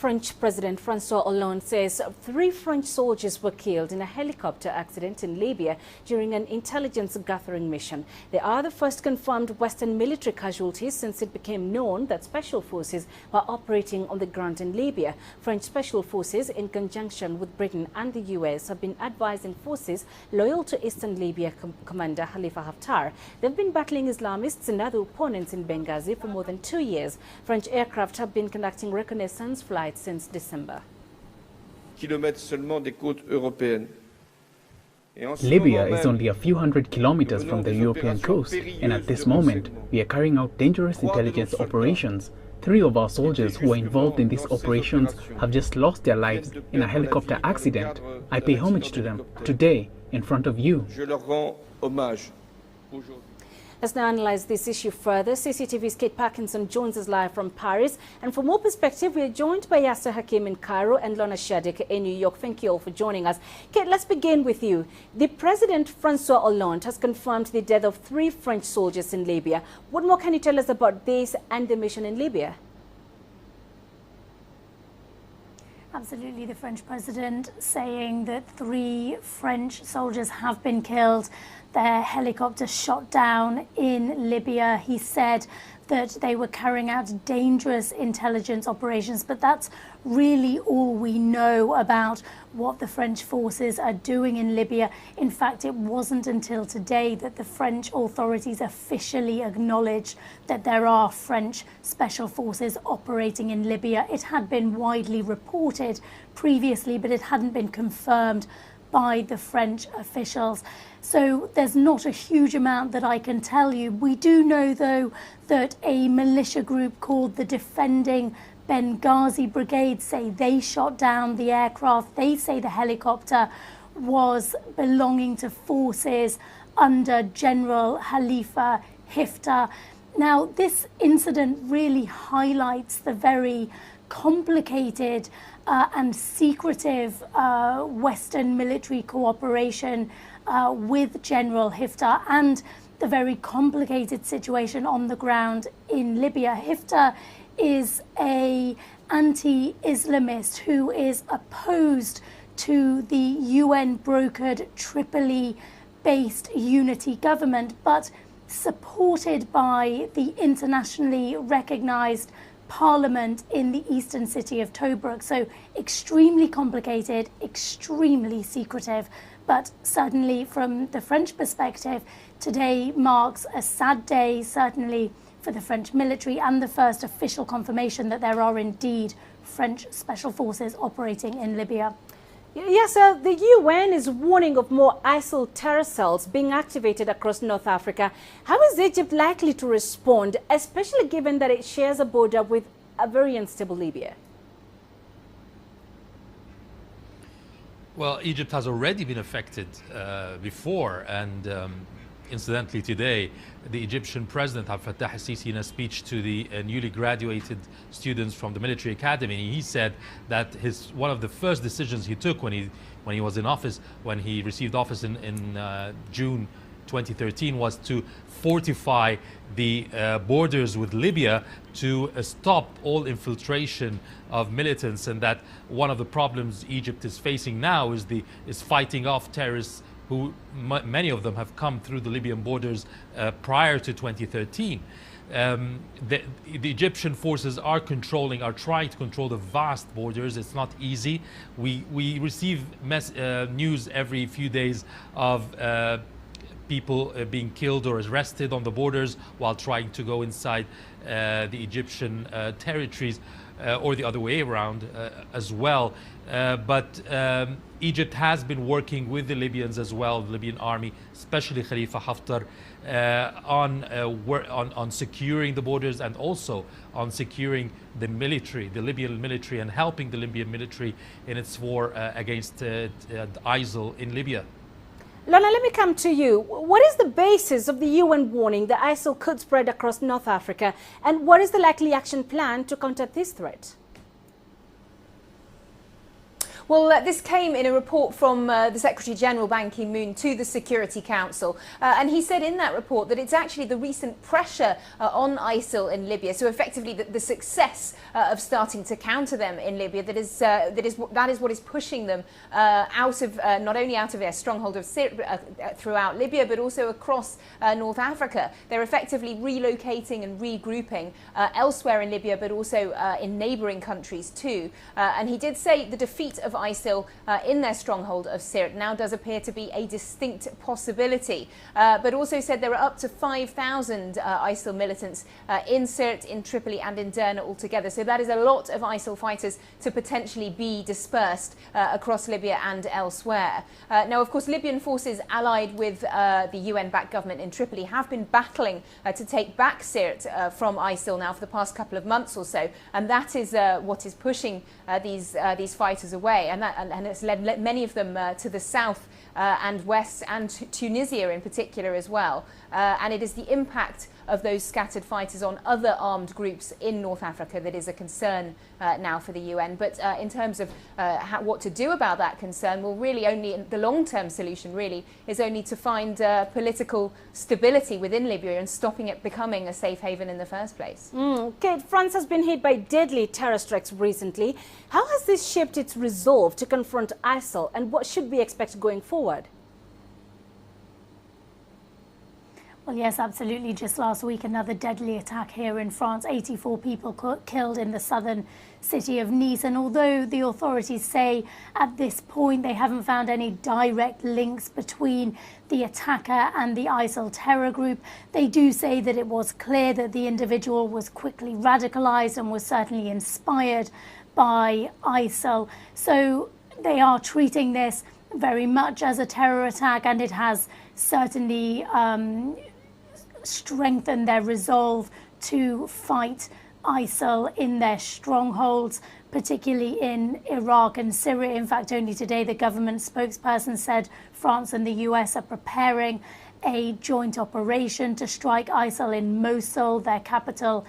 French President François Hollande says 3 French soldiers were killed in a helicopter accident in Libya during an intelligence gathering mission. They are the first confirmed Western military casualties since it became known that special forces were operating on the ground in Libya. French special forces, in conjunction with Britain and the US, have been advising forces loyal to Eastern Libya Commander Khalifa Haftar. They've been battling Islamists and other opponents in Benghazi for more than 2 years. French aircraft have been conducting reconnaissance flights since December. Libya is only a few hundred kilometers from the European coast, and at this moment, we are carrying out dangerous intelligence operations. 3 of our soldiers who were involved in these operations have just lost their lives in a helicopter accident. I pay homage to them today in front of you. Let's now analyze this issue further. CCTV's Kate Parkinson joins us live from Paris. And for more perspective, we are joined by Yasser Hakim in Cairo and Lorna Shadik in New York. Thank you all for joining us. Kate, let's begin with you. The President François Hollande has confirmed the death of 3 French soldiers in Libya. What more can you tell us about this and the mission in Libya? Absolutely, the French president saying that 3 French soldiers have been killed. Their helicopter shot down in Libya. He said that they were carrying out dangerous intelligence operations, but that's really all we know about what the French forces are doing in Libya. In fact, it wasn't until today that the French authorities officially acknowledged that there are French special forces operating in Libya. It had been widely reported previously, but it hadn't been confirmed by the French officials. So there's not a huge amount that I can tell you. We do know, though, that a militia group called the Defending Benghazi Brigade say they shot down the aircraft. They say the helicopter was belonging to forces under General Khalifa Haftar. Now, this incident really highlights the very complicated and secretive Western military cooperation with General Haftar and the very complicated situation on the ground in Libya. Haftar is an anti-Islamist who is opposed to the UN-brokered Tripoli-based unity government, but supported by the internationally recognized parliament in the eastern city of Tobruk. So extremely complicated, extremely secretive, but certainly from the French perspective, today marks a sad day, certainly for the French military, and the first official confirmation that there are indeed French special forces operating in Libya. Yes, the UN is warning of more ISIL terror cells being activated across North Africa. How is Egypt likely to respond, especially given that it shares a border with a very unstable Libya? Well, Egypt has already been affected before, and incidentally today, the Egyptian President Abdel Fattah al-Sisi, in a speech to the newly graduated students from the military academy, he said that one of the first decisions he took when he was in office, when he received office in June 2013, was to fortify the borders with Libya to stop all infiltration of militants, and that one of the problems Egypt is facing now is fighting off terrorists who many of them have come through the Libyan borders prior to 2013. The Egyptian forces are trying to control the vast borders. It's not easy. We receive news every few days of people being killed or arrested on the borders while trying to go inside the Egyptian territories, or the other way around as well. But Egypt has been working with the Libyans as well, the Libyan army, especially Khalifa Haftar, on securing the borders and also on securing the military, the Libyan military, and helping the Libyan military in its war against ISIL in Libya. Lorna, let me come to you. What is the basis of the UN warning that ISIL could spread across North Africa, and what is the likely action plan to counter this threat? Well, this came in a report from the Secretary-General Ban Ki-moon to the Security Council. And he said in that report that it's actually the recent pressure on ISIL in Libya, so effectively the success of starting to counter them in Libya, that is what is pushing them out of not only out of their stronghold of throughout Libya, but also across North Africa. They're effectively relocating and regrouping elsewhere in Libya, but also in neighbouring countries too. And he did say the defeat of ISIL in their stronghold of Sirte now does appear to be a distinct possibility, but also said there are up to 5,000 ISIL militants in Sirte, in Tripoli and in Derna altogether. So that is a lot of ISIL fighters to potentially be dispersed across Libya and elsewhere. Now, of course, Libyan forces allied with the UN-backed government in Tripoli have been battling to take back Sirte from ISIL now for the past couple of months or so, and that is what is pushing these fighters away, and it's led many of them to the south and west, and Tunisia in particular as well. And it is the impact of those scattered fighters on other armed groups in North Africa that is a concern now for the UN. But in terms of what to do about that concern, well, really only the long-term solution really is only to find political stability within Libya and stopping it becoming a safe haven in the first place. Kate, France has been hit by deadly terror strikes recently. How has this shaped its resolve to confront ISIL, and what should we expect going forward? Well, yes, absolutely. Just last week, another deadly attack here in France. 84 people killed in the southern city of Nice. And although the authorities say at this point they haven't found any direct links between the attacker and the ISIL terror group, they do say that it was clear that the individual was quickly radicalized and was certainly inspired by ISIL. So they are treating this very much as a terror attack, and it has certainly strengthen their resolve to fight ISIL in their strongholds, particularly in Iraq and Syria. In fact, only today the government spokesperson said France and the US are preparing a joint operation to strike ISIL in Mosul, their capital,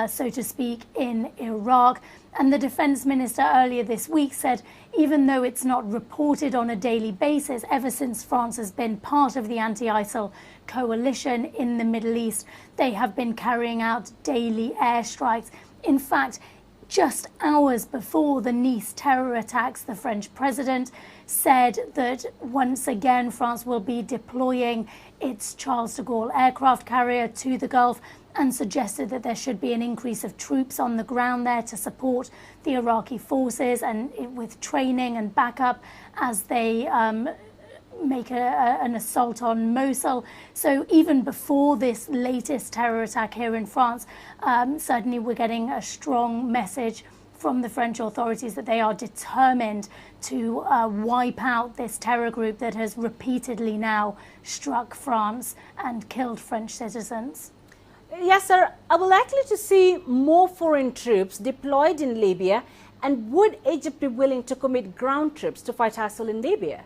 so to speak, in Iraq. And the defense minister earlier this week said even though it's not reported on a daily basis, ever since France has been part of the anti-ISIL coalition in the Middle East, they have been carrying out daily airstrikes. In fact, just hours before the Nice terror attacks, the French president said that once again France will be deploying its Charles de Gaulle aircraft carrier to the Gulf, and suggested that there should be an increase of troops on the ground there to support the Iraqi forces and with training and backup as they make an assault on Mosul. So even before this latest terror attack here in France, certainly we're getting a strong message from the French authorities that they are determined to wipe out this terror group that has repeatedly now struck France and killed French citizens. Yes, sir. Are we likely to see more foreign troops deployed in Libya? And would Egypt be willing to commit ground troops to fight ISIL in Libya?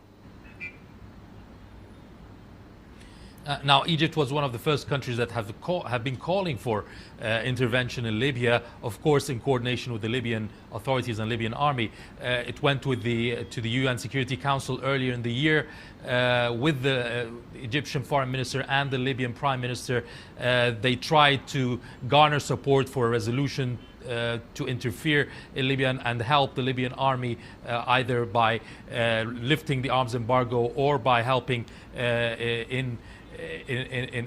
Now, Egypt was one of the first countries that have been calling for intervention in Libya, of course, in coordination with the Libyan authorities and Libyan army. It went to the UN Security Council earlier in the year with the Egyptian foreign minister and the Libyan prime minister. They tried to garner support for a resolution to interfere in Libya and help the Libyan army either by lifting the arms embargo or by helping in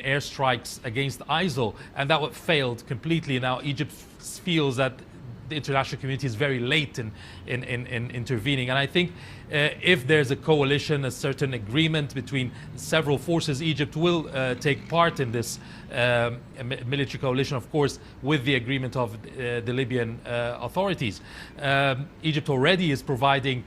airstrikes against ISIL, and that failed completely. Now Egypt feels that the international community is very late in intervening, and I think if there's a coalition, a certain agreement between several forces, Egypt will take part in this military coalition, of course, with the agreement of the Libyan authorities. Egypt already is providing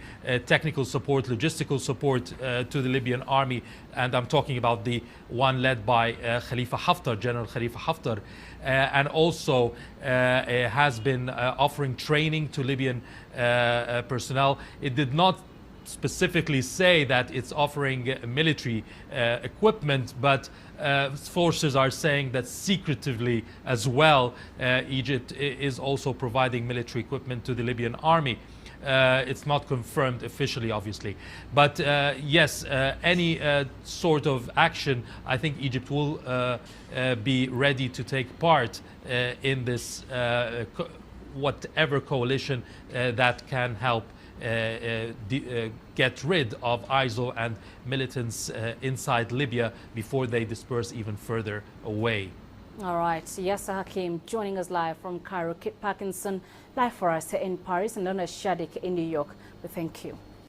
technical support, logistical support to the Libyan army, and I'm talking about the one led by Khalifa Haftar, General Khalifa Haftar, and also has been offering training to Libyan personnel. It did not specifically say that it's offering military equipment, but forces are saying that secretively as well Egypt is also providing military equipment to the Libyan army. It's not confirmed officially, obviously. But yes, any sort of action, I think Egypt will be ready to take part in this whatever coalition that can help get rid of ISIL and militants inside Libya before they disperse even further away. All right, Yasser Hakim joining us live from Cairo. Kit Parkinson live for us in Paris, and Lona Shadik in New York. We thank you.